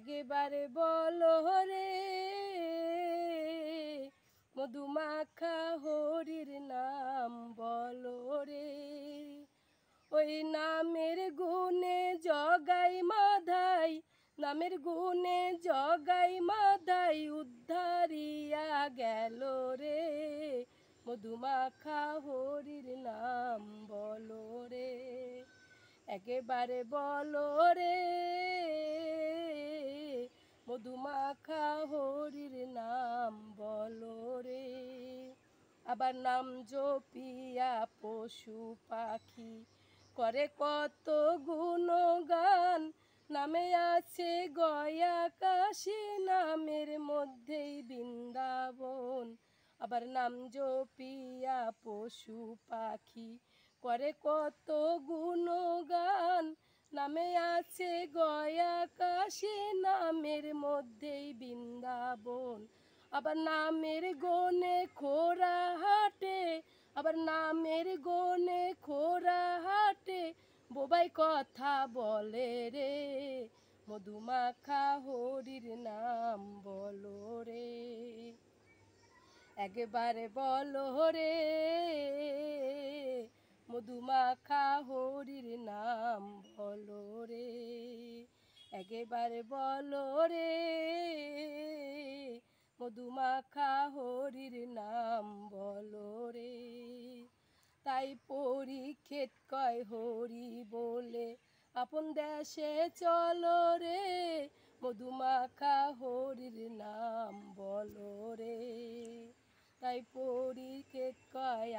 একেবারে বলো রে মধুমাখা হরির নাম বলো রে। ওই নামের গুণে জগাই মাধাই, নামের গুণে জগাই মাধাই উদ্ধারিয়া গেল রে। মধুমাখা হরির নাম বলো রে। একেবারে বলো রে মধুমাখা হরির নাম বলো রে। আবার নাম জপিয়া পশু পাখি করে কত গুণগান, নামে আছে গয়া কাশী, নামের মধ্যেই বৃন্দাবন। আবার নাম জপিয়া পশু পাখি করে কত গুণগান, নামে আছে গয়া কাশী, নামের মধ্যেই বৃন্দাবন। আবার নামের গনে খোরা হাটে, আবার নামের গনে খোরা হাটে, বোবাই কথা বলে রে। মধুমাখা হরির নাম বলো রে। একবারে বলো রে মধুমাখা হরির নাম বলো রে। একেবারে বলো রে মধুমাখা হরির নাম বলো রে। তাই পরীক্ষিত কয় হরি বলে আপন দেশে চলো রে। মধুমাখা হরির নাম বলো রে। তাই পরীক্ষিত কয়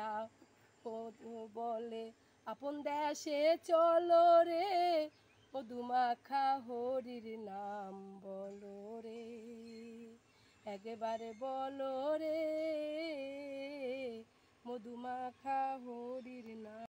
বলে আপন দেশে চলো রে। মধুমাখা হরির নাম বলো রে। একেবারে বলো রে মধুমাখা হরির নাম।